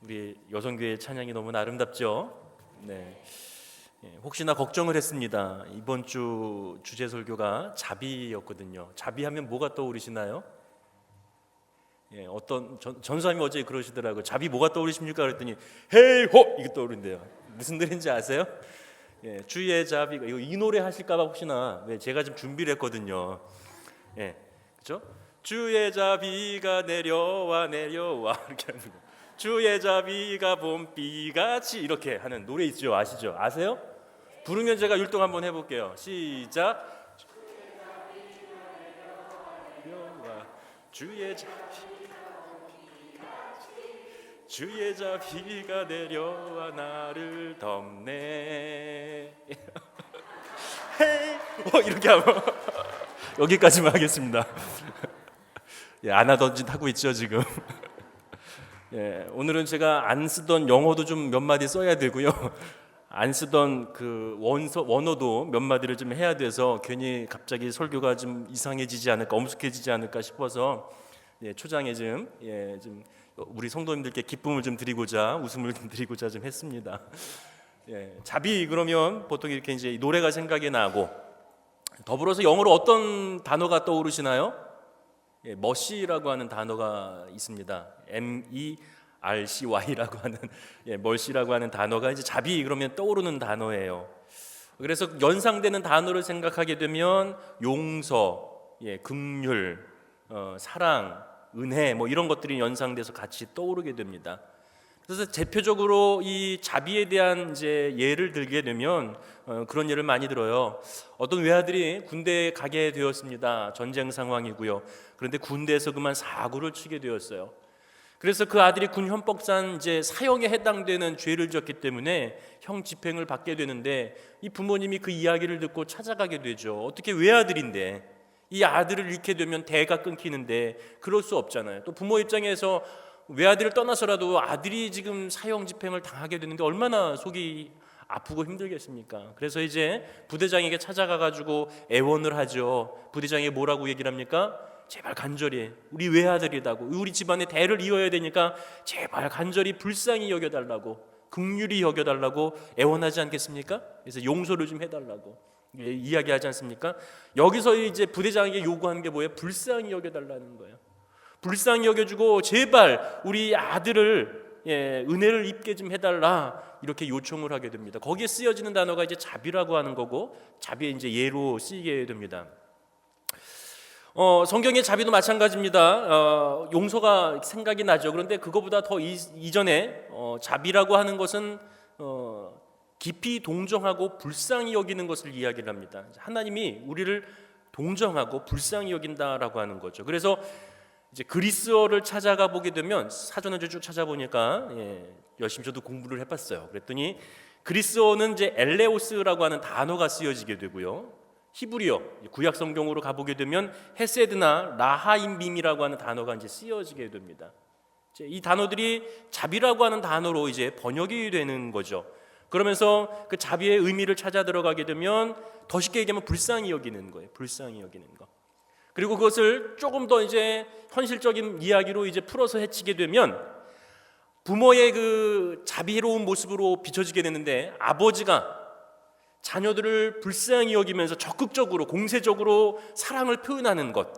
우리 여성교회 찬양이 너무 아름답죠? 네. 혹시나 걱정을 했습니다. 이번 주 주제 설교가 자비였거든요. 자비하면 뭐가 떠오르시나요? 어떤 전사님이 어제 그러시더라고요. 자비 뭐가 떠오르십니까? 그랬더니 헤이 호 이거 떠오른대요. 무슨 노래인지 아세요? 주의 자비가 이 노래 하실까봐 혹시나 제가 좀 준비를 했거든요. 그렇죠? 주의 자비가 내려와 이렇게 하는 거. 주의 자비가 봄비같이 이렇게 하는 노래 있죠. 아시죠? 아세요? 부르면 제가 율동 한번 해볼게요. 시작. 주의 자비가 내려와 나를 덮네. 헤이 이렇게 하면 여기까지만 하겠습니다. 안 하던 짓 하고 있죠 지금. 오늘은 제가 안 쓰던 영어도 좀 몇 마디 써야 되고요. 안 쓰던 그 원어도 몇 마디를 좀 해야 돼서 괜히 갑자기 설교가 좀 이상해지지 않을까, 엄숙해지지 않을까 싶어서 초장에 좀 우리 성도님들께 기쁨을 좀 드리고자, 웃음을 좀 드리고자 좀 했습니다. 자비 그러면 보통 이렇게 이제 노래가 생각이 나고, 더불어서 영어로 어떤 단어가 떠오르시나요? 머시라고 하는 단어가 있습니다. MERCY라고 하는 멀시라고 하는 단어가 이제 자비 그러면 떠오르는 단어예요. 그래서 연상되는 단어를 생각하게 되면 용서, 긍휼, 사랑, 은혜 뭐 이런 것들이 연상돼서 같이 떠오르게 됩니다. 그래서 대표적으로 이 자비에 대한 이제 예를 들게 되면 그런 예를 많이 들어요. 어떤 외아들이 군대에 가게 되었습니다. 전쟁 상황이고요. 그런데 군대에서 그만 사고를 치게 되었어요. 그래서 그 아들이 군 헌법상 이제 사형에 해당되는 죄를 지었기 때문에 형 집행을 받게 되는데, 이 부모님이 그 이야기를 듣고 찾아가게 되죠. 어떻게 외아들인데 이 아들을 잃게 되면 대가 끊기는데 그럴 수 없잖아요. 또 부모 입장에서 외아들을 떠나서라도 아들이 지금 사형 집행을 당하게 되는데 얼마나 속이 아프고 힘들겠습니까? 그래서 이제 부대장에게 찾아가 가지고 애원을 하죠. 부대장이 뭐라고 얘기를 합니까? 제발 간절히 우리 외아들이라고, 우리 집안의 대를 이어야 되니까 제발 간절히 불쌍히 여겨달라고, 긍휼히 여겨달라고 애원하지 않겠습니까? 그래서 용서를 좀 해달라고 이야기하지 않습니까? 여기서 이제 부대장에게 요구하는 게 뭐예요? 불쌍히 여겨달라는 거예요. 불쌍히 여겨주고 제발 우리 아들을 은혜를 입게 좀 해달라, 이렇게 요청을 하게 됩니다. 거기에 쓰여지는 단어가 이제 자비라고 하는 거고, 자비의 이제 예로 쓰이게 됩니다. 성경의 자비도 마찬가지입니다. 용서가 생각이 나죠. 그런데 그거보다 더 이전에 자비라고 하는 것은 깊이 동정하고 불쌍히 여기는 것을 이야기를 합니다. 하나님이 우리를 동정하고 불쌍히 여긴다라고 하는 거죠. 그래서 이제 그리스어를 찾아가 보게 되면, 사전을 쭉 찾아보니까 열심히 저도 공부를 해봤어요. 그랬더니 그리스어는 이제 엘레오스라고 하는 단어가 쓰여지게 되고요. 히브리어 구약 성경으로 가보게 되면 헤세드나 라하임빔이라고 하는 단어가 이제 쓰여지게 됩니다. 이 단어들이 자비라고 하는 단어로 이제 번역이 되는 거죠. 그러면서 그 자비의 의미를 찾아 들어가게 되면 더 쉽게 얘기하면 불쌍히 여기는 거예요. 불쌍히 여기는 거. 그리고 그것을 조금 더 이제 현실적인 이야기로 이제 풀어서 해치게 되면 부모의 그 자비로운 모습으로 비춰지게 되는데, 아버지가 자녀들을 불쌍히 여기면서 적극적으로 공세적으로 사랑을 표현하는 것,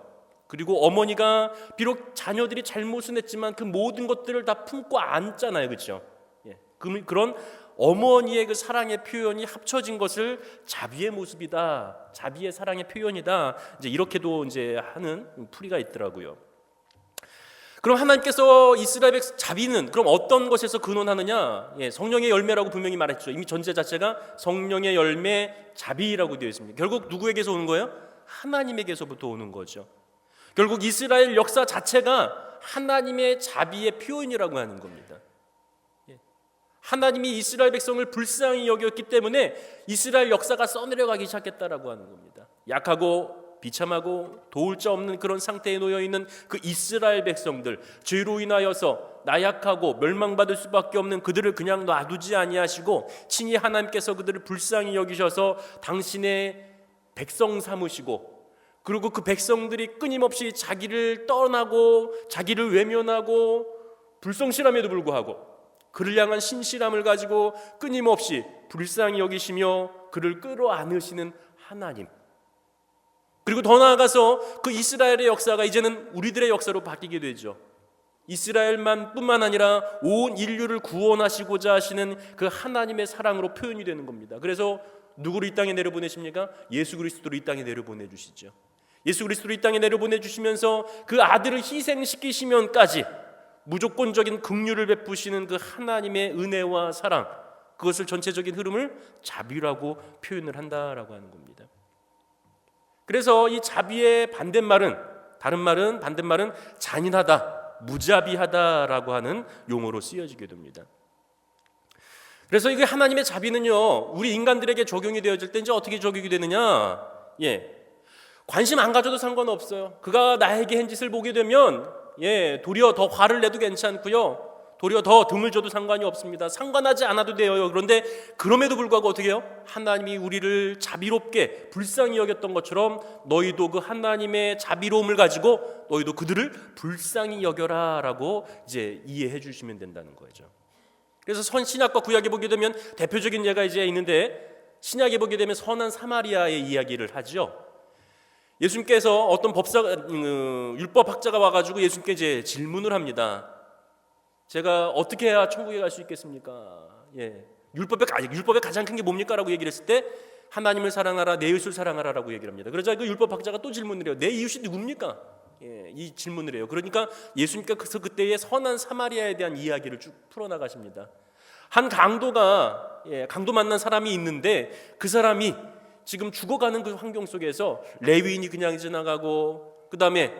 그리고 어머니가 비록 자녀들이 잘못은 했지만 그 모든 것들을 다 품고 안잖아요, 그렇죠? 그런 어머니의 그 사랑의 표현이 합쳐진 것을 자비의 모습이다, 자비의 사랑의 표현이다, 이제 이렇게도 이제 하는 풀이가 있더라고요. 그럼 하나님께서 이스라엘 백성 자비는 그럼 어떤 것에서 근원하느냐? 성령의 열매라고 분명히 말했죠. 이미 전제 자체가 성령의 열매 자비라고 되어 있습니다. 결국 누구에게서 오는 거예요? 하나님에게서부터 오는 거죠. 결국 이스라엘 역사 자체가 하나님의 자비의 표현이라고 하는 겁니다. 하나님이 이스라엘 백성을 불쌍히 여겼기 때문에 이스라엘 역사가 써내려가기 시작했다라고 하는 겁니다. 약하고 비참하고 도울 자 없는 그런 상태에 놓여있는 그 이스라엘 백성들, 죄로 인하여서 나약하고 멸망받을 수밖에 없는 그들을 그냥 놔두지 아니하시고 친히 하나님께서 그들을 불쌍히 여기셔서 당신의 백성 삼으시고, 그리고 그 백성들이 끊임없이 자기를 떠나고 자기를 외면하고 불성실함에도 불구하고 그를 향한 신실함을 가지고 끊임없이 불쌍히 여기시며 그를 끌어안으시는 하나님, 그리고 더 나아가서 그 이스라엘의 역사가 이제는 우리들의 역사로 바뀌게 되죠. 이스라엘만 뿐만 아니라 온 인류를 구원하시고자 하시는 그 하나님의 사랑으로 표현이 되는 겁니다. 그래서 누구를 이 땅에 내려보내십니까? 예수 그리스도를 이 땅에 내려보내주시죠. 예수 그리스도를 이 땅에 내려보내주시면서 그 아들을 희생시키시면까지 무조건적인 긍휼을 베푸시는 그 하나님의 은혜와 사랑, 그것을 전체적인 흐름을 자비라고 표현을 한다라고 하는 겁니다. 그래서 이 자비의 반대말은, 반대말은 잔인하다, 무자비하다라고 하는 용어로 쓰여지게 됩니다. 그래서 이게 하나님의 자비는요, 우리 인간들에게 적용이 되어질 때 이제 어떻게 적용이 되느냐? 관심 안 가져도 상관없어요. 그가 나에게 한 짓을 보게 되면 도리어 더 화를 내도 괜찮고요, 도리어 더 등을 져도 상관이 없습니다. 상관하지 않아도 돼요. 그런데 그럼에도 불구하고 어떻게 해요? 하나님이 우리를 자비롭게 불쌍히 여겼던 것처럼 너희도 그 하나님의 자비로움을 가지고 너희도 그들을 불쌍히 여겨라 라고 이제 이해해 주시면 된다는 거죠. 그래서 신약과 구약에 보게 되면 대표적인 예가 이제 있는데, 신약에 보게 되면 선한 사마리아의 이야기를 하죠. 예수님께서 어떤 율법학자가 와가지고 예수님께 이제 질문을 합니다. 제가 어떻게 해야 천국에 갈 수 있겠습니까? 율법의 가장 큰 게 뭡니까? 라고 얘기를 했을 때 하나님을 사랑하라, 내 이웃을 사랑하라라고 얘기를 합니다. 그러자 그 율법학자가 또 질문을 해요. 내 이웃이 누굽니까? 이 질문을 해요. 그러니까 예수님께서 그때의 선한 사마리아에 대한 이야기를 쭉 풀어나가십니다. 한 강도 만난 사람이 있는데 그 사람이 지금 죽어가는 그 환경 속에서 레위인이 그냥 지나가고, 그 다음에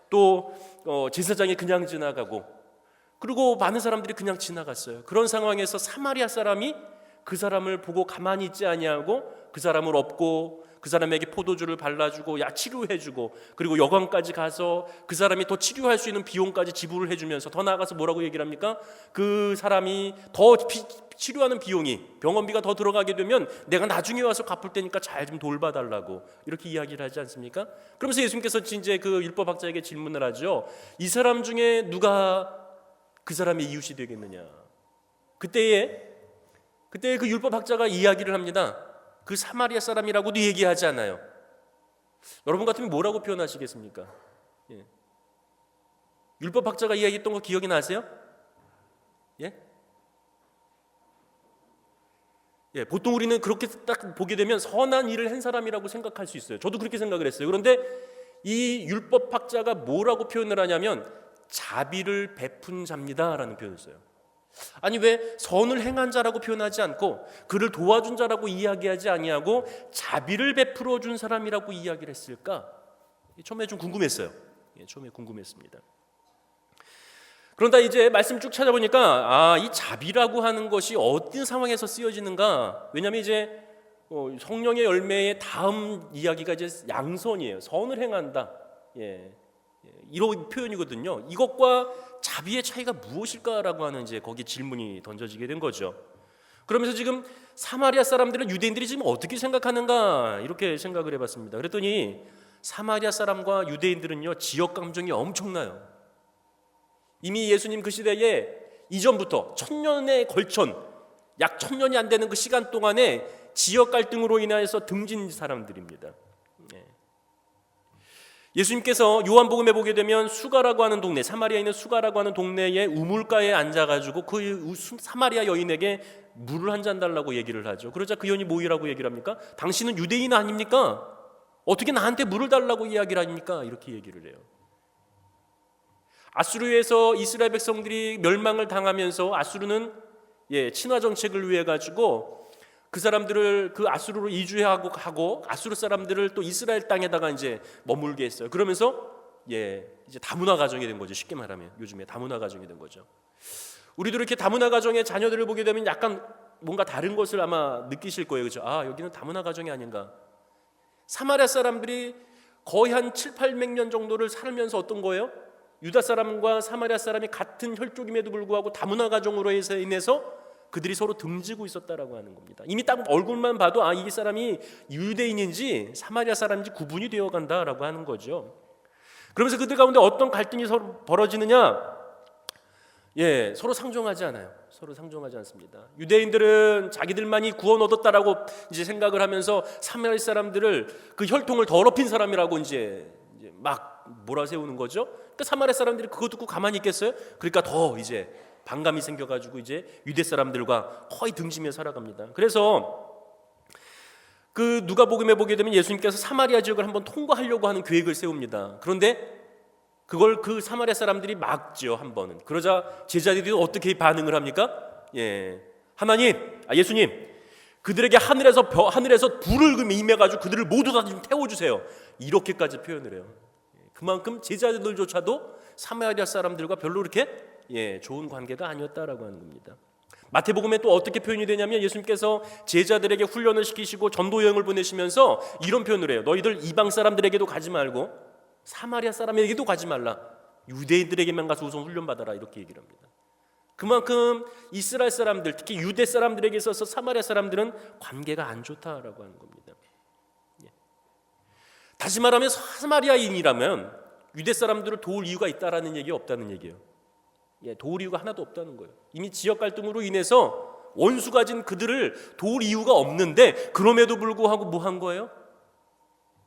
또 제사장이 그냥 지나가고, 그리고 많은 사람들이 그냥 지나갔어요. 그런 상황에서 사마리아 사람이 그 사람을 보고 가만히 있지 아니하고 그 사람을 업고 그 사람에게 포도주를 발라주고 치료해주고, 그리고 여관까지 가서 그 사람이 더 치료할 수 있는 비용까지 지불을 해주면서, 더 나아가서 뭐라고 얘기를 합니까? 그 사람이 더 치료하는 비용이, 병원비가 더 들어가게 되면 내가 나중에 와서 갚을 테니까 잘 좀 돌봐달라고 이렇게 이야기를 하지 않습니까? 그러면서 예수님께서 이제 그 율법학자에게 질문을 하죠. 이 사람 중에 누가 그 사람의 이웃이 되겠느냐? 그때에 그 율법학자가 이야기를 합니다. 그 사마리아 사람이라고도 얘기하지 않아요. 여러분 같으면 뭐라고 표현하시겠습니까? 율법학자가 이야기했던 거 기억이 나세요? 보통 우리는 그렇게 딱 보게 되면 선한 일을 한 사람이라고 생각할 수 있어요. 저도 그렇게 생각을 했어요. 그런데 이 율법학자가 뭐라고 표현을 하냐면 자비를 베푼 자입니다라는 표현을 써요. 아니, 왜 선을 행한 자라고 표현하지 않고 그를 도와준 자라고 이야기하지 아니하고 자비를 베풀어 준 사람이라고 이야기를 했을까? 처음에 좀 궁금했어요. 처음에 궁금했습니다. 그런데 이제 말씀 쭉 찾아보니까 이 자비라고 하는 것이 어떤 상황에서 쓰여지는가? 왜냐하면 이제 성령의 열매의 다음 이야기가 이제 양선이에요. 선을 행한다. 이런 표현이거든요. 이것과 자비의 차이가 무엇일까라고 하는 이제 거기 질문이 던져지게 된 거죠. 그러면서 지금 사마리아 사람들은 유대인들이 지금 어떻게 생각하는가 이렇게 생각을 해봤습니다. 그랬더니 사마리아 사람과 유대인들은요, 지역 감정이 엄청나요. 이미 예수님 그 시대에 이전부터 1000년에 걸쳐 약 1000년이 안 되는 그 시간 동안에 지역 갈등으로 인하여서 등진 사람들입니다. 예수님께서 요한복음에 보게 되면 수가라고 하는 동네, 사마리아에 있는 수가라고 하는 동네에 우물가에 앉아가지고 그 사마리아 여인에게 물을 한 잔 달라고 얘기를 하죠. 그러자 그 여인이 뭐라고 얘기를 합니까? 당신은 유대인 아닙니까? 어떻게 나한테 물을 달라고 이야기를 합니까? 이렇게 얘기를 해요. 아수르에서 이스라엘 백성들이 멸망을 당하면서 아수르는 친화 정책을 위해 가지고 그 사람들을 그 아수르로 이주하고 아수르 사람들을 또 이스라엘 땅에다가 이제 머물게 했어요. 그러면서 이제 다문화 가정이 된 거죠. 쉽게 말하면 요즘에 다문화 가정이 된 거죠. 우리도 이렇게 다문화 가정의 자녀들을 보게 되면 약간 뭔가 다른 것을 아마 느끼실 거예요. 그렇죠? 아, 여기는 다문화 가정이 아닌가. 사마리아 사람들이 거의 한 700~800년 정도를 살면서 어떤 거예요? 유다 사람과 사마리아 사람이 같은 혈족임에도 불구하고 다문화 가정으로 인해서 그들이 서로 등지고 있었다라고 하는 겁니다. 이미 딱 얼굴만 봐도 아, 이 사람이 유대인인지 사마리아 사람인지 구분이 되어 간다라고 하는 거죠. 그러면서 그들 가운데 어떤 갈등이 서로 벌어지느냐? 서로 상종하지 않아요. 서로 상종하지 않습니다. 유대인들은 자기들만이 구원 얻었다라고 이제 생각을 하면서 사마리아 사람들을 그 혈통을 더럽힌 사람이라고 이제 막 몰아세우는 거죠. 그러니까 사마리아 사람들이 그거 듣고 가만히 있겠어요? 그러니까 더 이제 반감이 생겨가지고 이제 유대 사람들과 거의 등지며 살아갑니다. 그래서 그 누가복음에 보게 되면 예수님께서 사마리아 지역을 한번 통과하려고 하는 계획을 세웁니다. 그런데 그걸 그 사마리아 사람들이 막죠, 한 번은. 그러자 제자들이 어떻게 반응을 합니까? 예수님, 그들에게 하늘에서 불을 임해가지고 그들을 모두 다 좀 태워주세요. 이렇게까지 표현을 해요. 그만큼 제자들조차도 사마리아 사람들과 별로 그렇게 좋은 관계가 아니었다라고 하는 겁니다. 마태복음에 또 어떻게 표현이 되냐면 예수님께서 제자들에게 훈련을 시키시고 전도 여행을 보내시면서 이런 표현을 해요. 너희들 이방 사람들에게도 가지 말고 사마리아 사람에게도 가지 말라. 유대인들에게만 가서 우선 훈련받아라. 이렇게 얘기를 합니다. 그만큼 이스라엘 사람들, 특히 유대 사람들에게 있어서 사마리아 사람들은 관계가 안 좋다라고 하는 겁니다. 다시 말하면 사마리아인이라면 유대 사람들을 도울 이유가 있다라는 얘기가 없다는 얘기예요. 도울 이유가 하나도 없다는 거예요. 이미 지역 갈등으로 인해서 원수가 진 그들을 도울 이유가 없는데 그럼에도 불구하고 뭐 한 거예요?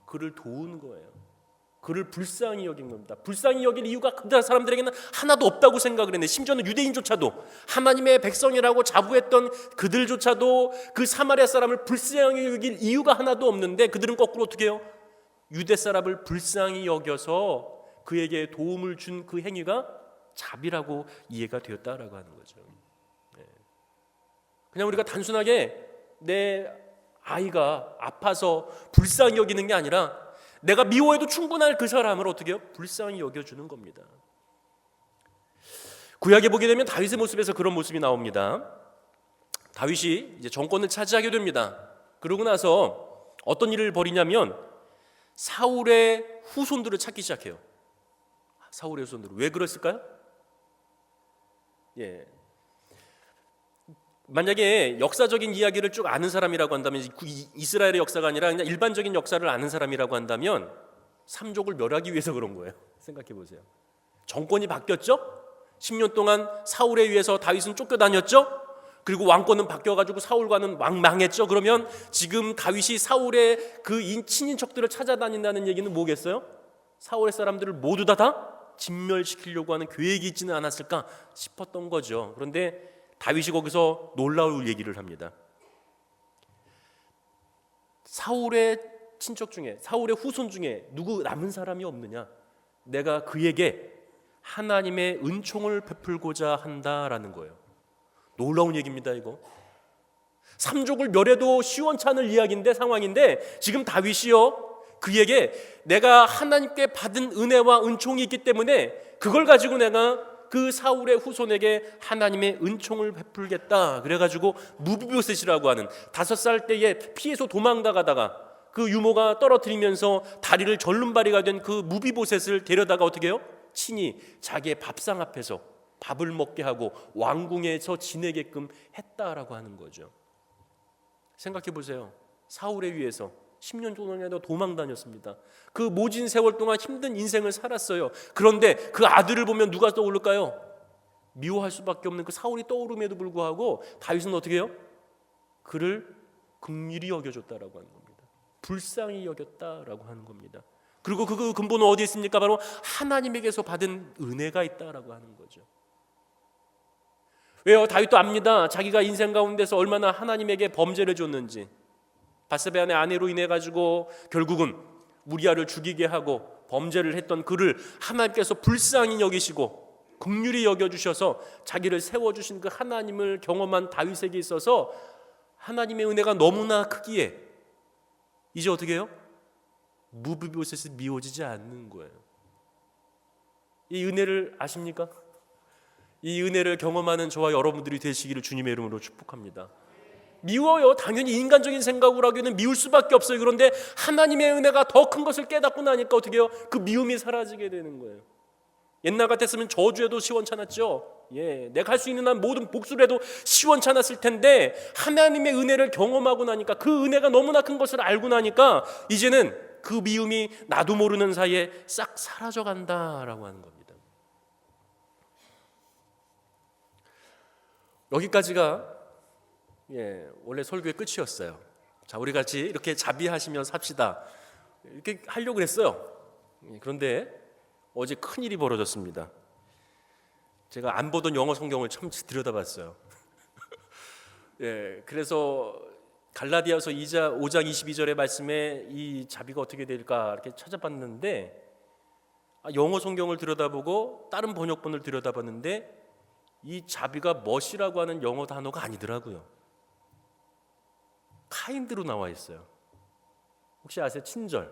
그를 도운 거예요. 그를 불쌍히 여긴 겁니다. 불쌍히 여길 이유가 그 사람들에게는 하나도 없다고 생각을 했는데 심지어는 유대인조차도 하나님의 백성이라고 자부했던 그들조차도 그 사마리아 사람을 불쌍히 여길 이유가 하나도 없는데 그들은 거꾸로 어떻게 해요? 유대 사람을 불쌍히 여겨서 그에게 도움을 준 그 행위가 자비라고 이해가 되었다라고 하는 거죠. 그냥 우리가 단순하게 내 아이가 아파서 불쌍히 여기는 게 아니라 내가 미워해도 충분할 그 사람을 어떻게 해요? 불쌍히 여겨주는 겁니다. 구약에 보게 되면 다윗의 모습에서 그런 모습이 나옵니다. 다윗이 이제 정권을 차지하게 됩니다. 그러고 나서 어떤 일을 벌이냐면 사울의 후손들을 찾기 시작해요. 사울의 후손들. 왜 그랬을까요? 만약에 역사적인 이야기를 쭉 아는 사람이라고 한다면 이스라엘의 역사가 아니라 그냥 일반적인 역사를 아는 사람이라고 한다면 삼족을 멸하기 위해서 그런 거예요. 생각해 보세요. 정권이 바뀌었죠? 10년 동안 사울에 의해서 다윗은 쫓겨다녔죠? 그리고 왕권은 바뀌어가지고 사울과는 망했죠? 그러면 지금 다윗이 사울의 그 친인척들을 찾아다닌다는 얘기는 뭐겠어요? 사울의 사람들을 모두 다 진멸시키려고 하는 계획이 있지는 않았을까 싶었던 거죠. 그런데 다윗이 거기서 놀라울 얘기를 합니다. 사울의 친척 중에, 사울의 후손 중에 누구 남은 사람이 없느냐? 내가 그에게 하나님의 은총을 베풀고자 한다라는 거예요. 놀라운 얘기입니다. 이거 삼족을 멸해도 시원찮을 이야기인데 상황인데 지금 다윗이요 그에게 내가 하나님께 받은 은혜와 은총이 있기 때문에 그걸 가지고 내가 그 사울의 후손에게 하나님의 은총을 베풀겠다. 그래가지고 무비보셋이라고 하는 5살 때에 피해서 도망가다가 그 유모가 떨어뜨리면서 다리를 절름발이가 된 그 무비보셋을 데려다가 어떻게 해요? 친히 자기의 밥상 앞에서 밥을 먹게 하고 왕궁에서 지내게끔 했다라고 하는 거죠. 생각해 보세요. 사울에 의해서 10년 동안에도 도망 다녔습니다. 그 모진 세월 동안 힘든 인생을 살았어요. 그런데 그 아들을 보면 누가 떠오를까요? 미워할 수밖에 없는 그 사울이 떠오름에도 불구하고 다윗은 어떻게 해요? 그를 긍휼히 여겨줬다라고 하는 겁니다. 불쌍히 여겼다라고 하는 겁니다. 그리고 그 근본은 어디에 있습니까? 바로 하나님에게서 받은 은혜가 있다라고 하는 거죠. 왜요? 다윗도 압니다. 자기가 인생 가운데서 얼마나 하나님에게 범죄를 줬는지. 바세바의 아내로 인해 가지고 결국은 우리아를 죽이게 하고 범죄를 했던 그를 하나님께서 불쌍히 여기시고 긍휼히 여겨주셔서 자기를 세워주신 그 하나님을 경험한 다윗에게 있어서 하나님의 은혜가 너무나 크기에 이제 어떻게 해요? 무비보셋이 미워지지 않는 거예요. 이 은혜를 아십니까? 이 은혜를 경험하는 저와 여러분들이 되시기를 주님의 이름으로 축복합니다. 미워요. 당연히 인간적인 생각으로 하기에는 미울 수밖에 없어요. 그런데 하나님의 은혜가 더 큰 것을 깨닫고 나니까 어떻게 해요? 그 미움이 사라지게 되는 거예요. 옛날 같았으면 저주해도 시원찮았죠. 내가 할 수 있는 한 모든 복수를 해도 시원찮았을 텐데 하나님의 은혜를 경험하고 나니까 그 은혜가 너무나 큰 것을 알고 나니까 이제는 그 미움이 나도 모르는 사이에 싹 사라져간다라고 하는 겁니다. 여기까지가 원래 설교의 끝이었어요. 자, 우리 같이 이렇게 자비하시며 삽시다 이렇게 하려고 했어요. 그런데 어제 큰일이 벌어졌습니다. 제가 안 보던 영어 성경을 참 들여다봤어요. 그래서 갈라디아서 5장 22절의 말씀에 이 자비가 어떻게 될까 이렇게 찾아봤는데 영어 성경을 들여다보고 다른 번역본을 들여다봤는데 이 자비가 멋이라고 하는 영어 단어가 아니더라고요. 카인드로 나와 있어요. 혹시 아세요? 친절,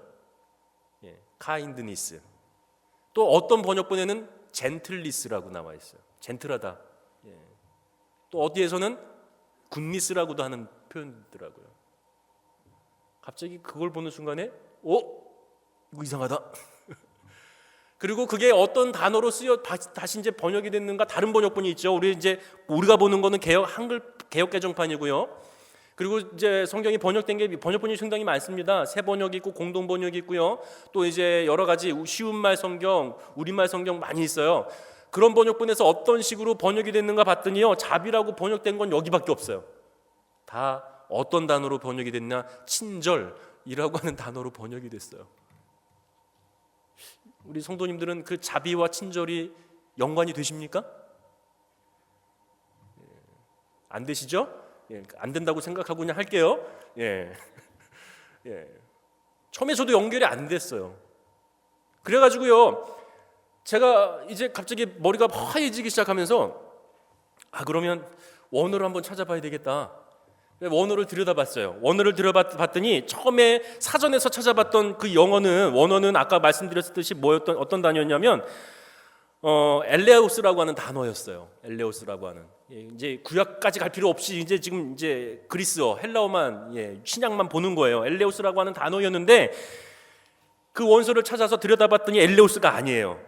카인드니스. 또 어떤 번역본에는 젠틀리스라고 나와 있어요. 젠틀하다. 또 어디에서는 굿니스라고도 하는 표현이더라고요. 갑자기 그걸 보는 순간에 이거 이상하다. 그리고 그게 어떤 단어로 쓰여 다시 이제 번역이 됐는가 다른 번역본이 있죠. 우리가 보는 거는 한글 개역 개정판이고요. 그리고 이제 성경이 번역된 게 번역본이 상당히 많습니다. 새 번역이 있고 공동 번역이 있고요. 또 이제 여러 가지 쉬운 말 성경, 우리말 성경 많이 있어요. 그런 번역본에서 어떤 식으로 번역이 됐는가 봤더니요, 자비라고 번역된 건 여기밖에 없어요. 다 어떤 단어로 번역이 됐냐? 친절이라고 하는 단어로 번역이 됐어요. 우리 성도님들은 그 자비와 친절이 연관이 되십니까? 안 되시죠? 안 된다고 생각하고 그냥 할게요. 처음에 저도 연결이 안 됐어요. 그래가지고요, 제가 이제 갑자기 머리가 하얘지기 시작하면서 그러면 원어를 한번 찾아봐야 되겠다. 원어를 들여다봤어요. 원어를 들여다봤더니 처음에 사전에서 찾아봤던 그 원어는 아까 말씀드렸듯이 어떤 단어였냐면 엘레오스라고 하는 단어였어요. 엘레오스라고 하는. 이제 구약까지 갈 필요 없이 지금 그리스어, 헬라어만 신약만 보는 거예요. 엘레오스라고 하는 단어였는데 그 원서를 찾아서 들여다봤더니 엘레오스가 아니에요.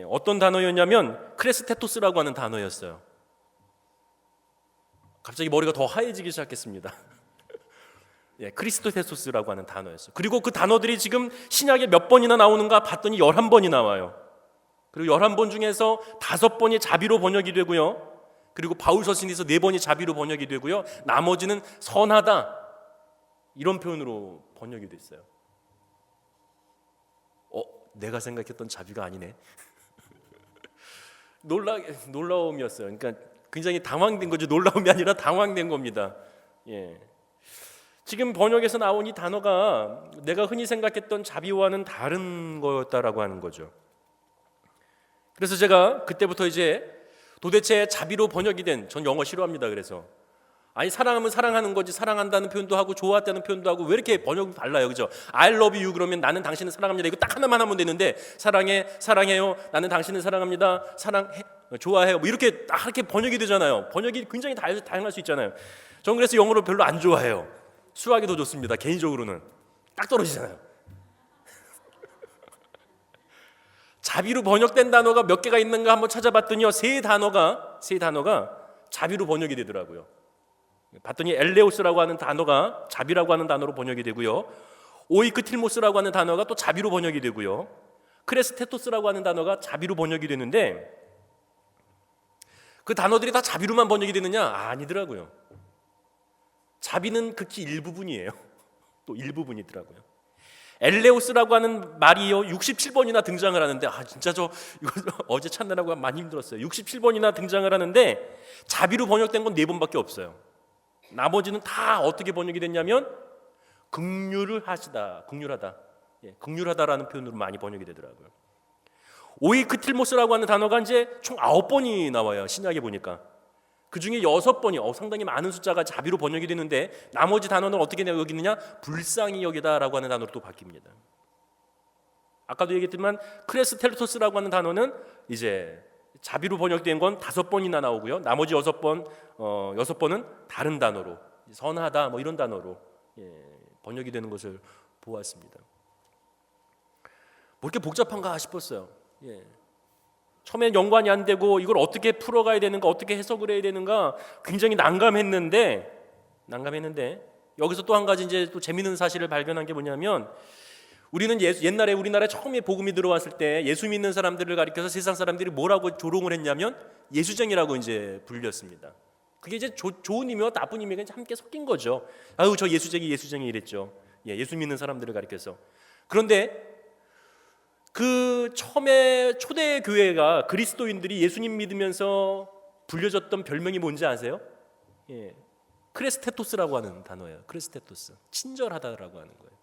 어떤 단어였냐면 크레스테토스라고 하는 단어였어요. 갑자기 머리가 더 하얘지기 시작했습니다. 크리스토테소스라고 하는 단어였어요. 그리고 그 단어들이 지금 신약에 몇 번이나 나오는가 봤더니 11번이 나와요. 그리고 11번 중에서 5번이 자비로 번역이 되고요. 그리고 바울 서신에서 4번이 자비로 번역이 되고요. 나머지는 선하다 이런 표현으로 번역이 됐어요. 내가 생각했던 자비가 아니네. 놀라움이었어요. 그러니까 굉장히 당황된 거죠. 놀라움이 아니라 당황된 겁니다. 지금 번역에서 나온 이 단어가 내가 흔히 생각했던 자비와는 다른 거였다라고 하는 거죠. 그래서 제가 그때부터 이제 도대체 자비로 번역이 된, 전 영어 싫어합니다. 그래서 사랑하면 사랑하는 거지, 사랑한다는 표현도 하고 좋아한다는 표현도 하고 왜 이렇게 번역이 달라요, 그죠? I love you 그러면 나는 당신을 사랑합니다. 이거 딱 하나만 하면 되는데 사랑해요, 나는 당신을 사랑합니다, 좋아해요, 뭐 이렇게 딱 이렇게 번역이 되잖아요. 번역이 굉장히 다양할 수 있잖아요. 전 그래서 영어를 별로 안 좋아해요. 수학이 더 좋습니다. 개인적으로는 딱 떨어지잖아요. 자비로 번역된 단어가 몇 개가 있는가 한번 찾아봤더니요, 세 단어가 자비로 번역이 되더라고요. 봤더니 엘레오스라고 하는 단어가 자비라고 하는 단어로 번역이 되고요, 오이크틸모스라고 하는 단어가 또 자비로 번역이 되고요, 크레스테토스라고 하는 단어가 자비로 번역이 되는데 그 단어들이 다 자비로만 번역이 되느냐? 아니더라고요. 자비는 극히 일부분이에요. 또 일부분이더라고요. 엘레오스라고 하는 말이요 67번이나 등장을 하는데 진짜 이거 어제 찾느라고 많이 힘들었어요. 67번이나 등장을 하는데 자비로 번역된 건 4번밖에 없어요. 나머지는 다 어떻게 번역이 됐냐면 긍휼하다. 긍휼하다라는 표현으로 많이 번역이 되더라고요. 오이크틸모스라고 하는 단어가 이제 총 9번이 나와요. 신약에 보니까. 그 중에 6번이 상당히 많은 숫자가 자비로 번역이 되는데 나머지 단어는 어떻게 여기느냐? 불쌍히 여기다라고 하는 단어로 또 바뀝니다. 아까도 얘기했지만 크레스텔토스라고 하는 단어는 이제 자비로 번역된 건 5번이나 나오고요. 나머지 6번은 다른 단어로 선하다 뭐 이런 단어로 번역이 되는 것을 보았습니다. 뭐 이렇게 복잡한가 싶었어요. 처음엔 연관이 안 되고 이걸 어떻게 풀어가야 되는가, 어떻게 해석을 해야 되는가 굉장히 난감했는데 여기서 또 한 가지 이제 또 재미있는 사실을 발견한 게 뭐냐면 우리는 옛날에 우리나라에 처음에 복음이 들어왔을 때 예수 믿는 사람들을 가리켜서 세상 사람들이 뭐라고 조롱을 했냐면 예수쟁이라고 이제 불렸습니다. 그게 이제 좋은 의미와 나쁜 의미가 이제 함께 섞인 거죠. 아유 저 예수쟁이 이랬죠. 예수 믿는 사람들을 가리켜서. 그런데 그 처음에 초대 교회가 그리스도인들이 예수님 믿으면서 불려졌던 별명이 뭔지 아세요? 크레스테토스라고 하는 단어예요. 크레스테토스, 친절하다라고 하는 거예요.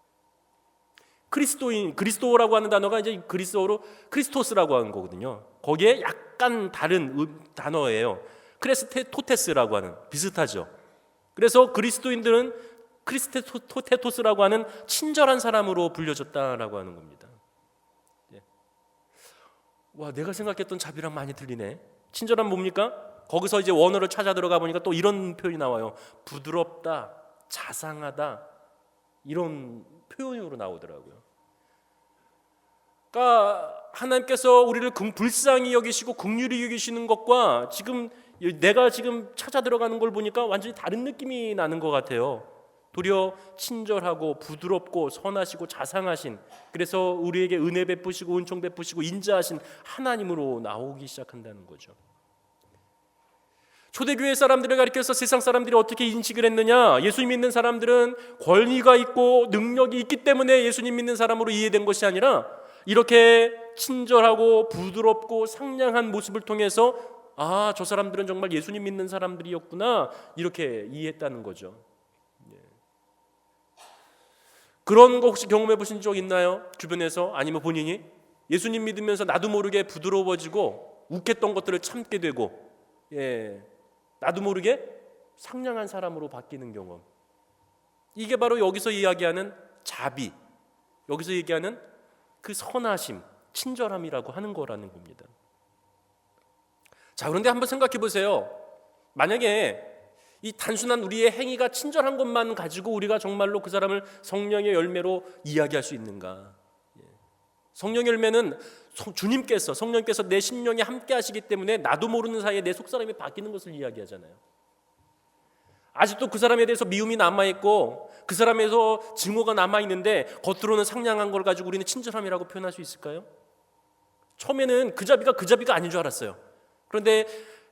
그리스도라고 하는 단어가 이제 그리스어로 크리스토스라고 하는 거거든요. 거기에 약간 다른 단어예요. 크레스테토테스라고 하는, 비슷하죠. 그래서 그리스도인들은 크리스테토테토스라고 하는 친절한 사람으로 불려졌다라고 하는 겁니다. 와, 내가 생각했던 자비랑 많이 틀리네. 친절한 뭡니까? 거기서 이제 원어를 찾아 들어가 보니까 또 이런 표현이 나와요. 부드럽다, 자상하다, 이런 표현으로 나오더라고요. 그러니까 하나님께서 우리를 불쌍히 여기시고 긍휼히 여기시는 것과 지금 내가 지금 찾아 들어가는 걸 보니까 완전히 다른 느낌이 나는 것 같아요. 도리어 친절하고 부드럽고 선하시고 자상하신, 그래서 우리에게 은혜 베푸시고 은총 베푸시고 인자하신 하나님으로 나오기 시작한다는 거죠. 초대교회 사람들을 가리켜서 세상 사람들이 어떻게 인식을 했느냐? 예수님 믿는 사람들은 권위가 있고 능력이 있기 때문에 예수님 믿는 사람으로 이해된 것이 아니라 이렇게 친절하고 부드럽고 상냥한 모습을 통해서 아, 저 사람들은 정말 예수님 믿는 사람들이었구나, 이렇게 이해했다는 거죠. 그런 거 혹시 경험해 보신 적 있나요? 주변에서, 아니면 본인이 예수님 믿으면서 나도 모르게 부드러워지고 욱했던 것들을 참게 되고 나도 모르게 상냥한 사람으로 바뀌는 경험. 이게 바로 여기서 이야기하는 자비, 여기서 얘기하는 그 선하심, 친절함이라고 하는 거라는 겁니다. 자, 그런데 한번 생각해 보세요. 만약에 이 단순한 우리의 행위가 친절한 것만 가지고 우리가 정말로 그 사람을 성령의 열매로 이야기할 수 있는가? 성령의 열매는 성령께서 내 심령에 함께 하시기 때문에 나도 모르는 사이에 내 속사람이 바뀌는 것을 이야기하잖아요. 아직도 그 사람에 대해서 미움이 남아있고 그 사람에서 증오가 남아있는데 겉으로는 상냥한 걸 가지고 우리는 친절함이라고 표현할 수 있을까요? 처음에는 그 자비가 아닌 줄 알았어요. 그런데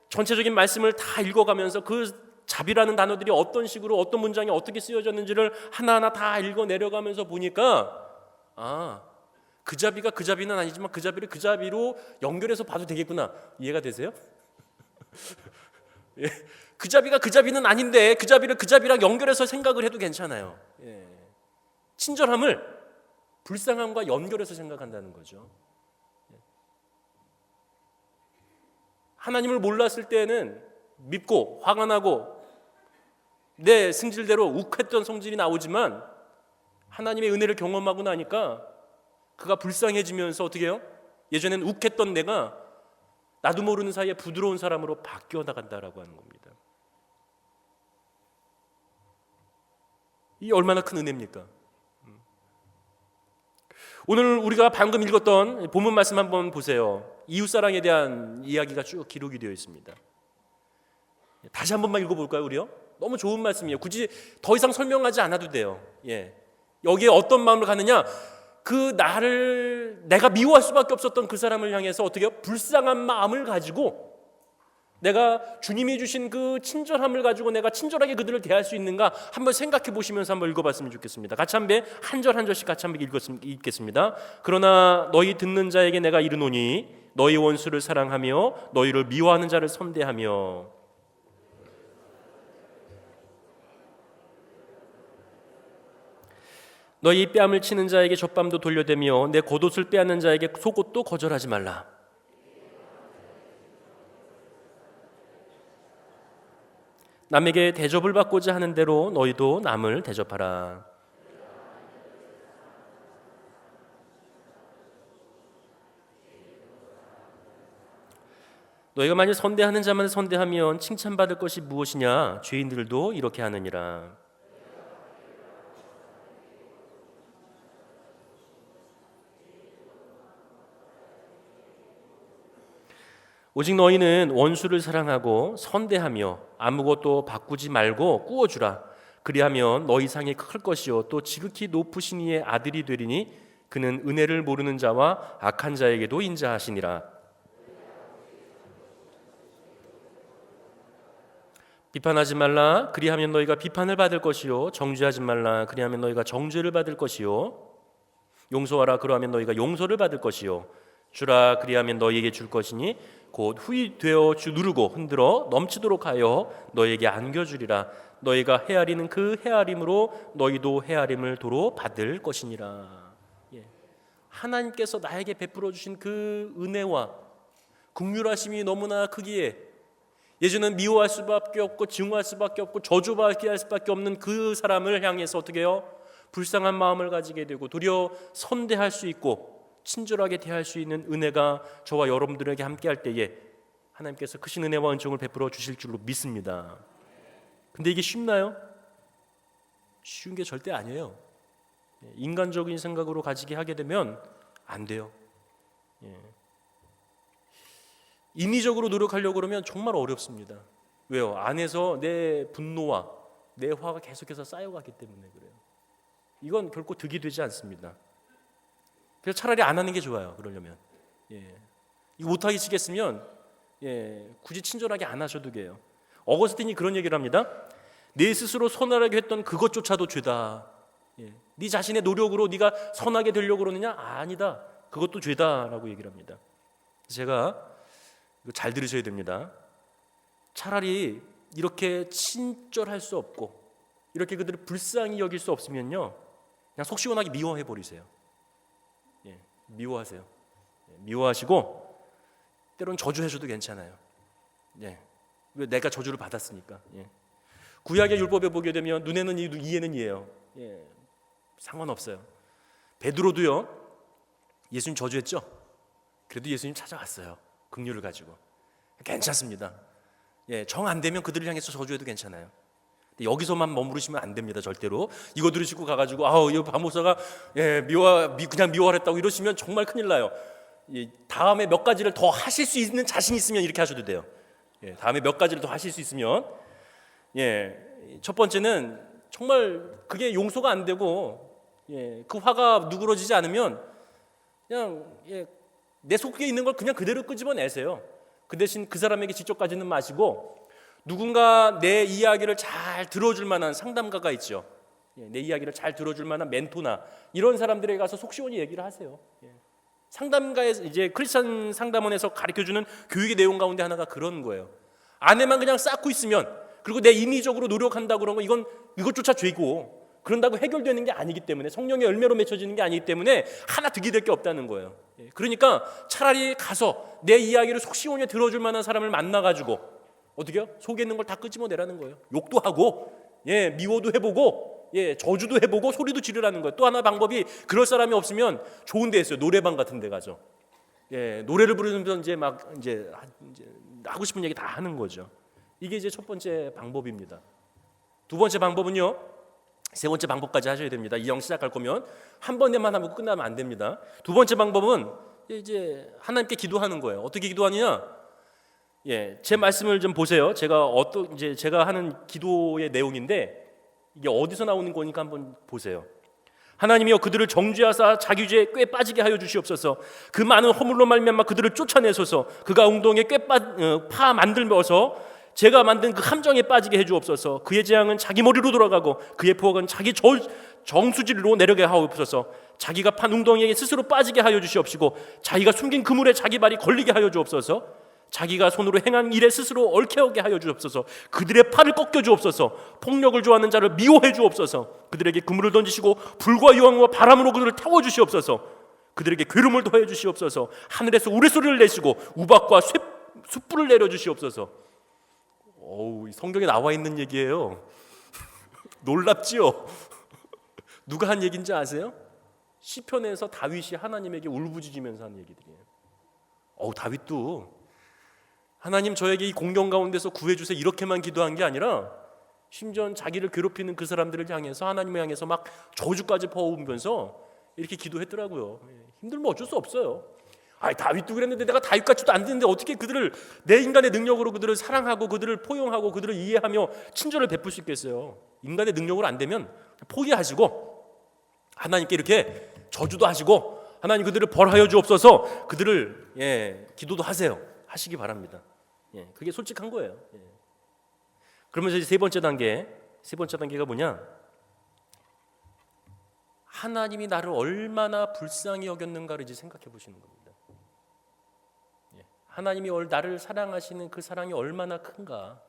전체적인 말씀을 다 읽어가면서 그 자비라는 단어들이 어떤 식으로 어떤 문장에 어떻게 쓰여졌는지를 하나하나 다 읽어 내려가면서 보니까 그 자비는 아니지만 그 자비를 그 자비로 연결해서 봐도 되겠구나. 이해가 되세요? 그 자비가 그 자비는 아닌데 그 자비를 그 자비랑 연결해서 생각을 해도 괜찮아요. 친절함을 불쌍함과 연결해서 생각한다는 거죠. 하나님을 몰랐을 때는 밉고 화가 나고 내 승질대로 욱했던 성질이 나오지만 하나님의 은혜를 경험하고 나니까 그가 불쌍해지면서 어떻게 해요? 예전에는 욱했던 내가 나도 모르는 사이에 부드러운 사람으로 바뀌어 나간다라고 하는 겁니다. 이 얼마나 큰 은혜입니까? 오늘 우리가 방금 읽었던 본문 말씀 한번 보세요. 이웃사랑에 대한 이야기가 쭉 기록이 되어 있습니다. 다시 한 번만 읽어볼까요, 우리요? 너무 좋은 말씀이에요. 굳이 더 이상 설명하지 않아도 돼요. 여기에 어떤 마음을 갖느냐? 내가 미워할 수밖에 없었던 그 사람을 향해서 어떻게 해요? 불쌍한 마음을 가지고 내가 주님이 주신 그 친절함을 가지고 내가 친절하게 그들을 대할 수 있는가 한번 생각해 보시면서 한번 읽어봤으면 좋겠습니다. 같이 한 절 한 절씩 같이 한번 읽겠습니다. 그러나 너희 듣는 자에게 내가 이르노니 너희 원수를 사랑하며 너희를 미워하는 자를 선대하며. 너희 뺨을 치는 자에게 젖밤도 돌려대며 내 겉옷을 빼앗는 자에게 속옷도 거절하지 말라. 남에게 대접을 받고자 하는 대로 너희도 남을 대접하라. 너희가 만일 선대하는 자만 선대하면 칭찬받을 것이 무엇이냐? 죄인들도 이렇게 하느니라. 오직 너희는 원수를 사랑하고 선대하며 아무것도 바꾸지 말고 꾸어주라. 그리하면 너희 상이 클 것이요 또 지극히 높으신 이의 아들이 되리니 그는 은혜를 모르는 자와 악한 자에게도 인자하시니라. 비판하지 말라. 그리하면 너희가 비판을 받을 것이요 정죄하지 말라. 그리하면 너희가 정죄를 받을 것이요 용서하라. 그러하면 너희가 용서를 받을 것이요 주라. 그리하면 너희에게 줄 것이니 곧 후히 되어 누르고 흔들어 넘치도록 하여 너희에게 안겨주리라. 너희가 헤아리는 그 헤아림으로 너희도 헤아림을 도로 받을 것이니라. 하나님께서 나에게 베풀어 주신 그 은혜와 긍휼하심이 너무나 크기에 예전엔 미워할 수밖에 없고 증오할 수밖에 없고 저주받게 할 수밖에 없는 그 사람을 향해서 어떻게 해요? 불쌍한 마음을 가지게 되고 도리어 선대할 수 있고 친절하게 대할 수 있는 은혜가 저와 여러분들에게 함께할 때에 하나님께서 크신 은혜와 은총을 베풀어 주실 줄로 믿습니다. 근데 이게 쉽나요? 쉬운 게 절대 아니에요. 인간적인 생각으로 가지게 하게 되면 안 돼요. 인위적으로 노력하려고 그러면 정말 어렵습니다. 왜요? 안에서 내 분노와 내 화가 계속해서 쌓여가기 때문에 그래요. 이건 결코 득이 되지 않습니다. 그래서 차라리 안 하는 게 좋아요. 그러려면 이거 못하게 치겠으면 굳이 친절하게 안 하셔도 돼요. 어거스틴이 그런 얘기를 합니다. 내 스스로 선하게 했던 그것조차도 죄다. 네 자신의 노력으로 네가 선하게 되려고 그러느냐? 아니다. 그것도 죄다라고 얘기를 합니다. 제가 이거 잘 들으셔야 됩니다. 차라리 이렇게 친절할 수 없고 이렇게 그들을 불쌍히 여길 수 없으면요 그냥 속 시원하게 미워해 버리세요. 미워하세요. 미워하시고 때로는 저주해줘도 괜찮아요. 왜 내가 저주를 받았으니까. 구약의 율법에 보게 되면 눈에는 이도 이에는 이예요. 상관없어요. 베드로도요 예수님 저주했죠. 그래도 예수님 찾아왔어요. 긍휼을 가지고. 괜찮습니다. 정 안 되면 그들을 향해서 저주해도 괜찮아요. 여기서만 머무르시면 안 됩니다. 절대로. 이거 들으시고 가가지고 이 바모사가 그냥 미워하랬다고 이러시면 정말 큰일 나요. 다음에 몇 가지를 더 하실 수 있는 자신 있으면 이렇게 하셔도 돼요. 다음에 몇 가지를 더 하실 수 있으면 첫 번째는 정말 그게 용서가 안 되고 그 화가 누그러지지 않으면 그냥 내 속에 있는 걸 그냥 그대로 끄집어내세요. 그 대신 그 사람에게 직접 가지는 마시고 누군가 내 이야기를 잘 들어줄 만한 상담가가 있죠. 내 이야기를 잘 들어줄 만한 멘토나 이런 사람들에게 가서 속 시원히 얘기를 하세요. 상담가에서 이제 크리스천 상담원에서 가르쳐주는 교육의 내용 가운데 하나가 그런 거예요. 안에만 그냥 쌓고 있으면 그리고 내 인위적으로 노력한다고 그런 거 이것조차 죄고 그런다고 해결되는 게 아니기 때문에 성령의 열매로 맺혀지는 게 아니기 때문에 하나 득이 될 게 없다는 거예요. 그러니까 차라리 가서 내 이야기를 속 시원히 들어줄 만한 사람을 만나가지고 어떻게요? 속에 있는 걸 다 끄집어내라는 거예요. 욕도 하고 미워도 해보고 저주도 해보고 소리도 지르라는 거예요. 또 하나 방법이 그럴 사람이 없으면 좋은 데 있어요. 노래방 같은 데 가죠. 노래를 부르면서 이제 하고 싶은 얘기 다 하는 거죠. 이게 이제 첫 번째 방법입니다. 두 번째 방법은요. 세 번째 방법까지 하셔야 됩니다. 이 영 시작할 거면 한 번에만 하고 끝나면 안 됩니다. 두 번째 방법은 이제 하나님께 기도하는 거예요. 어떻게 기도하느냐? 제 말씀을 좀 보세요. 제가 하는 기도의 내용인데 이게 어디서 나오는 거니까 한번 보세요. 하나님이여 그들을 정죄하사 자기 죄에 꽤 빠지게 하여 주시옵소서. 그 많은 허물로 말미암아 그들을 쫓아내소서. 그가 웅덩이에 파 만들어서 제가 만든 그 함정에 빠지게 해주옵소서. 그의 재앙은 자기 머리로 돌아가고 그의 포악은 자기 정수지로 내려게 하옵소서. 자기가 판 웅덩이에 스스로 빠지게 하여 주시옵시고 자기가 숨긴 그물에 자기 발이 걸리게 하여 주옵소서. 자기가 손으로 행한 일에 스스로 얽혀오게 하여 주옵소서. 그들의 팔을 꺾여 주옵소서. 폭력을 좋아하는 자를 미워해 주옵소서. 그들에게 그물을 던지시고 불과 여왕과 바람으로 그들을 태워 주시옵소서. 그들에게 괴로움을 더해 주시옵소서. 하늘에서 우레소리를 내시고 우박과 숯불을 내려 주시옵소서. 어우, 성경에 나와 있는 얘기예요. 놀랍지요? 누가 한 얘기인지 아세요? 시편에서 다윗이 하나님에게 울부짖으면서 한 얘기들이에요. 다윗도 하나님 저에게 이 공경 가운데서 구해주세요 이렇게만 기도한 게 아니라 심지어 자기를 괴롭히는 그 사람들을 향해서 하나님을 향해서 막 저주까지 퍼오면서 이렇게 기도했더라고요. 힘들면 어쩔 수 없어요. 다윗도 그랬는데 내가 다윗같이도 안 되는데 어떻게 그들을 내 인간의 능력으로 그들을 사랑하고 그들을 포용하고 그들을 이해하며 친절을 베풀 수 있겠어요. 인간의 능력으로 안 되면 포기하시고 하나님께 이렇게 저주도 하시고 하나님 그들을 벌하여 주옵소서. 그들을 기도도 하시기 바랍니다. 그게 솔직한 거예요. 그러면서 이제 세 번째 단계가 뭐냐? 하나님이 나를 얼마나 불쌍히 여겼는가를 이제 생각해 보시는 겁니다. 하나님이 나를 사랑하시는 그 사랑이 얼마나 큰가,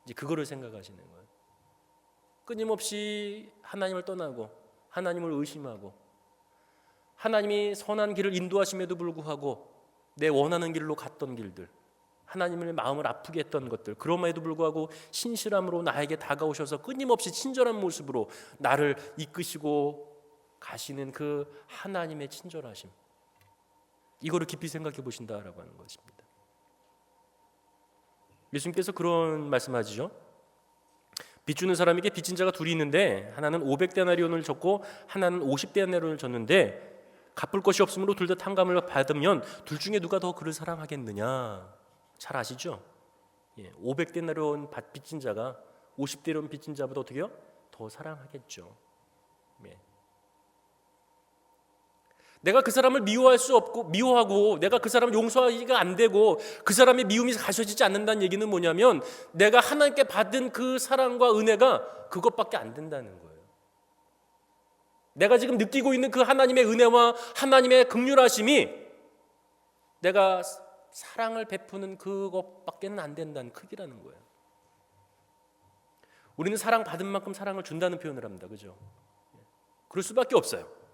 이제 그거를 생각하시는 거예요. 끊임없이 하나님을 떠나고 하나님을 의심하고 하나님이 선한 길을 인도하심에도 불구하고 내 원하는 길로 갔던 길들, 하나님의 마음을 아프게 했던 것들, 그럼에도 불구하고 신실함으로 나에게 다가오셔서 끊임없이 친절한 모습으로 나를 이끄시고 가시는 그 하나님의 친절하심, 이거를 깊이 생각해 보신다라고 하는 것입니다. 예수님께서 그런 말씀하시죠. 빚 주는 사람에게 빚진 자가 둘이 있는데 하나는 500데나리온을 줬고 하나는 50데나리온을 줬는데 갚을 것이 없으므로 둘 다 탕감을 받으면 둘 중에 누가 더 그를 사랑하겠느냐? 잘 아시죠? 500데나리온 빚진 자가 50데나리온 빚진 자보다 어떻게요? 더 사랑하겠죠. 내가 그 사람을 미워할 수 없고 미워하고 내가 그 사람을 용서하기가 안 되고 그 사람의 미움이 가셔지지 않는다는 얘기는 뭐냐면 내가 하나님께 받은 그 사랑과 은혜가 그것밖에 안 된다는 거예요. 내가 지금 느끼고 있는 그 하나님의 은혜와 하나님의 긍휼하심이 내가 사랑을 베푸는 그것밖에는 안 된다는 크기라는 거예요. 우리는 사랑 받은 만큼 사랑을 준다는 표현을 합니다. 그죠? 그럴 수밖에 없어요.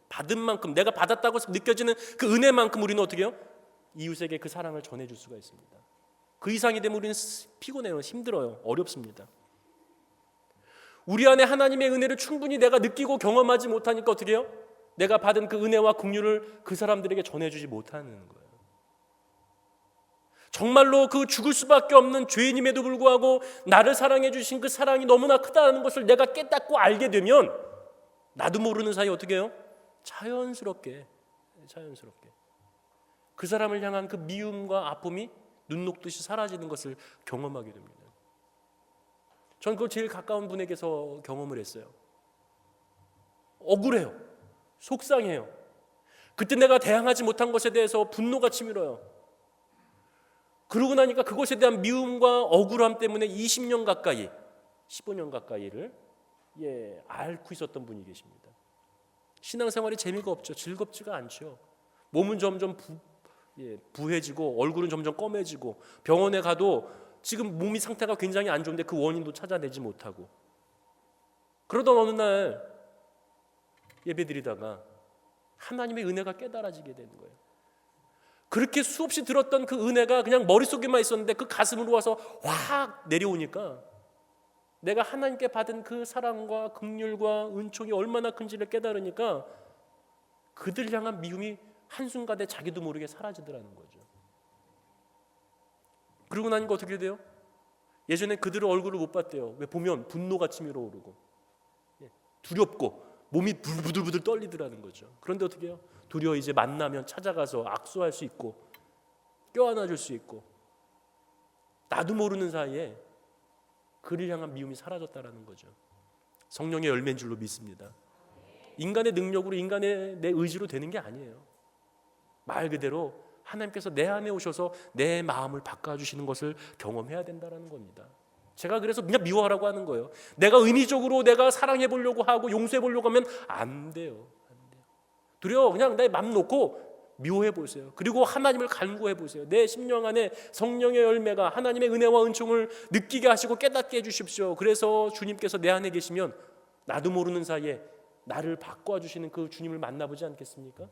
받은 만큼, 내가 받았다고 느껴지는 그 은혜만큼 우리는 어떻게 해요? 이웃에게 그 사랑을 전해줄 수가 있습니다. 그 이상이 되면 우리는 피곤해요. 힘들어요. 어렵습니다. 우리 안에 하나님의 은혜를 충분히 내가 느끼고 경험하지 못하니까 어떻게 해요? 내가 받은 그 은혜와 긍휼을 그 사람들에게 전해주지 못하는 거예요. 정말로 그 죽을 수밖에 없는 죄인임에도 불구하고 나를 사랑해 주신 그 사랑이 너무나 크다는 것을 내가 깨닫고 알게 되면 나도 모르는 사이에 어떻게 해요? 자연스럽게 그 사람을 향한 그 미움과 아픔이 눈 녹듯이 사라지는 것을 경험하게 됩니다. 전 그걸 제일 가까운 분에게서 경험을 했어요. 억울해요. 속상해요. 그때 내가 대항하지 못한 것에 대해서 분노가 치밀어요. 그러고 나니까 그것에 대한 미움과 억울함 때문에 20년 가까이, 15년 가까이를 앓고 있었던 분이 계십니다. 신앙생활이 재미가 없죠. 즐겁지가 않죠. 몸은 점점 부해지고 얼굴은 점점 검해지고 병원에 가도 지금 몸이 상태가 굉장히 안 좋은데 그 원인도 찾아내지 못하고 그러던 어느 날 예배드리다가 하나님의 은혜가 깨달아지게 되는 거예요. 그렇게 수없이 들었던 그 은혜가 그냥 머릿속에만 있었는데 그 가슴으로 와서 확 내려오니까 내가 하나님께 받은 그 사랑과 긍휼과 은총이 얼마나 큰지를 깨달으니까 그들 향한 미움이 한순간에 자기도 모르게 사라지더라는 거죠. 그러고 나니까 어떻게 돼요? 예전에 그들의 얼굴을 못 봤대요. 왜? 보면 분노가 치밀어 오르고 두렵고 몸이 부들부들 떨리더라는 거죠. 그런데 어떻게 해요? 도리어 이제 만나면 찾아가서 악수할 수 있고 껴안아줄 수 있고 나도 모르는 사이에 그를 향한 미움이 사라졌다라는 거죠. 성령의 열매인 줄로 믿습니다. 인간의 능력으로 인간의 내 의지로 되는 게 아니에요. 말 그대로 하나님께서 내 안에 오셔서 내 마음을 바꿔주시는 것을 경험해야 된다는 겁니다. 제가 그래서 그냥 미워하라고 하는 거예요. 내가 인위적으로 내가 사랑해 보려고 하고 용서해 보려고 하면 안 돼요. 도리어 그냥 내 맘 놓고 미워해 보세요. 그리고 하나님을 간구해 보세요. 내 심령 안에 성령의 열매가 하나님의 은혜와 은총을 느끼게 하시고 깨닫게 해주십시오. 그래서 주님께서 내 안에 계시면 나도 모르는 사이에 나를 바꿔주시는 그 주님을 만나보지 않겠습니까?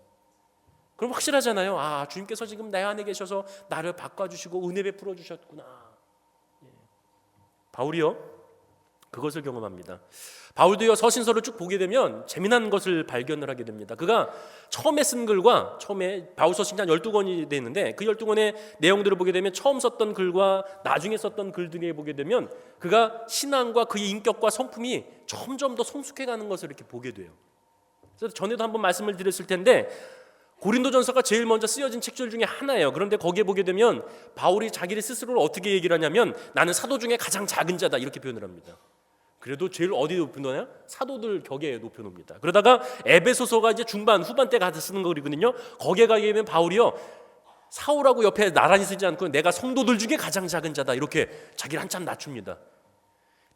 그럼 확실하잖아요. 아, 주님께서 지금 내 안에 계셔서 나를 바꿔주시고 은혜 베풀어 주셨구나. 바울이요 그것을 경험합니다. 바울도요 서신서를 쭉 보게 되면 재미난 것을 발견을 하게 됩니다. 그가 처음에 쓴 글과 처음에 바울 서신이 한 12권이 되어 있는데 그 12권의 내용들을 보게 되면 처음 썼던 글과 나중에 썼던 글들을 보게 되면 그가 신앙과 그의 인격과 성품이 점점 더 성숙해가는 것을 이렇게 보게 돼요. 그래서 전에도 한번 말씀을 드렸을 텐데 고린도전서가 제일 먼저 쓰여진 책들 중에 하나예요. 그런데 거기에 보게 되면 바울이 자기를 스스로를 어떻게 얘기를 하냐면 나는 사도 중에 가장 작은 자다 이렇게 표현을 합니다. 그래도 제일 어디에 높여놓냐? 사도들 격에 높여놓습니다. 그러다가 에베소서가 이제 중반 후반 때 가서 쓰는 거거든요. 거기에 가게 되면 바울이요 사울하고 옆에 나란히 쓰지 않고 내가 성도들 중에 가장 작은 자다 이렇게 자기를 한참 낮춥니다.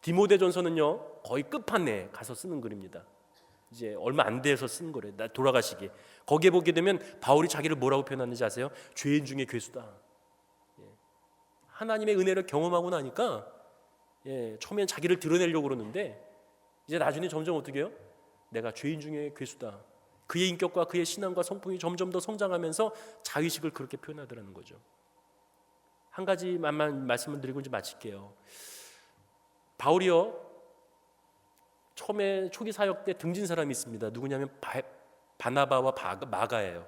디모데전서는요 거의 끝판에 가서 쓰는 글입니다. 이제 얼마 안 돼서 쓴 거래요. 돌아가시기. 거기에 보게 되면 바울이 자기를 뭐라고 표현하는지 아세요? 죄인 중에 괴수다. 하나님의 은혜를 경험하고 나니까 처음엔 자기를 드러내려고 그러는데 이제 나중에 점점 어떻게 해요? 내가 죄인 중에 괴수다. 그의 인격과 그의 신앙과 성품이 점점 더 성장하면서 자의식을 그렇게 표현하더라는 거죠. 한 가지만 말씀을 드리고 이제 마칠게요. 바울이요 처음에 초기 사역 때 등진 사람이 있습니다. 누구냐면 바나바와 마가예요.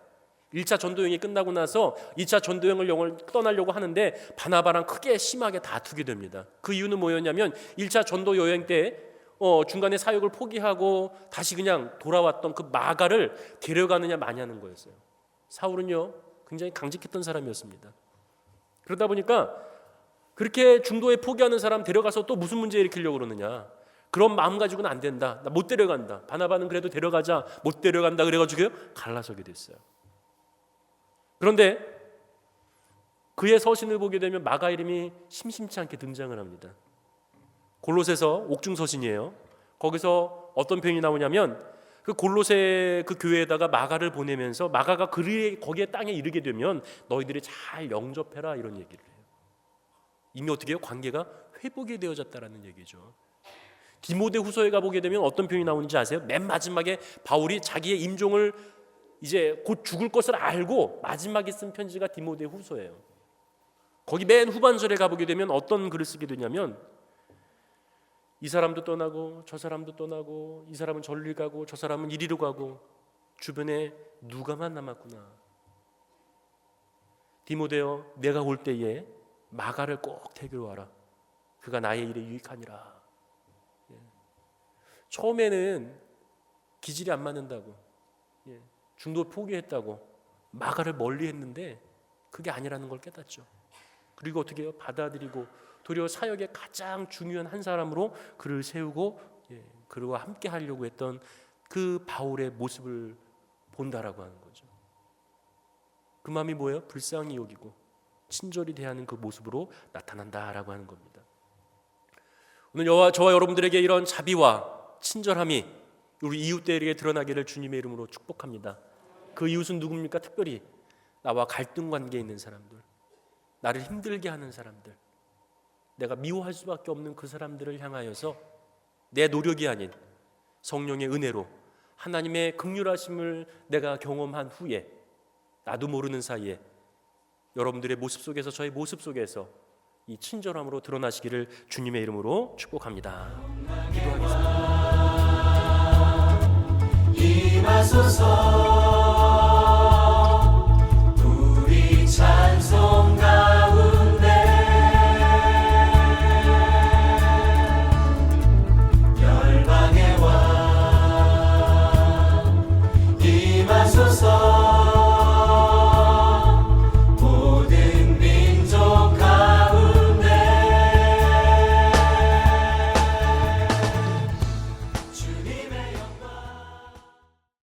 1차 전도여행이 끝나고 나서 2차 전도여행을 떠나려고 하는데 바나바랑 크게 심하게 다투게 됩니다. 그 이유는 뭐였냐면 1차 전도여행 때 중간에 사역을 포기하고 다시 그냥 돌아왔던 그 마가를 데려가느냐 마냐는 거였어요. 사울은요 굉장히 강직했던 사람이었습니다. 그러다 보니까 그렇게 중도에 포기하는 사람 데려가서 또 무슨 문제 일으키려고 그러느냐. 그런 마음 가지고는 안 된다. 나 못 데려간다. 바나바는 그래도 데려가자. 못 데려간다 그래가지고 갈라서게 됐어요. 그런데 그의 서신을 보게 되면 마가 이름이 심심치 않게 등장을 합니다. 골로새서 옥중 서신이에요. 거기서 어떤 표현이 나오냐면 그 골로새 그 교회에다가 마가를 보내면서 마가가 거기에 땅에 이르게 되면 너희들이 잘 영접해라 이런 얘기를 해요. 이미 어떻게 해요? 관계가 회복이 되어졌다라는 얘기죠. 디모데 후서에 가보게 되면 어떤 표현이 나오는지 아세요? 맨 마지막에 바울이 자기의 임종을 이제 곧 죽을 것을 알고 마지막에 쓴 편지가 디모데 후서예요. 거기 맨 후반절에 가보게 되면 어떤 글을 쓰게 되냐면 이 사람도 떠나고 저 사람도 떠나고 이 사람은 저리로 가고 저 사람은 이리로 가고 주변에 누가만 남았구나. 디모데여 내가 올 때에 마가를 꼭 데리러 와라. 그가 나의 일에 유익하니라. 처음에는 기질이 안 맞는다고 중도 포기했다고 마가를 멀리 했는데 그게 아니라는 걸 깨닫죠. 그리고 어떻게 해요? 받아들이고 도리어 사역의 가장 중요한 한 사람으로 그를 세우고 그와 함께 하려고 했던 그 바울의 모습을 본다라고 하는 거죠. 그 마음이 뭐예요? 불쌍히 여기고 친절히 대하는 그 모습으로 나타난다라고 하는 겁니다. 오늘 저와 여러분들에게 이런 자비와 친절함이 우리 이웃들에게 드러나기를 주님의 이름으로 축복합니다. 그 이웃은 누굽니까? 특별히 나와 갈등 관계에 있는 사람들, 나를 힘들게 하는 사람들, 내가 미워할 수밖에 없는 그 사람들을 향하여서 내 노력이 아닌 성령의 은혜로 하나님의 긍휼하심을 내가 경험한 후에 나도 모르는 사이에 여러분들의 모습 속에서 저의 모습 속에서 이 친절함으로 드러나시기를 주님의 이름으로 축복합니다. 기도하겠습니다. 임하소서.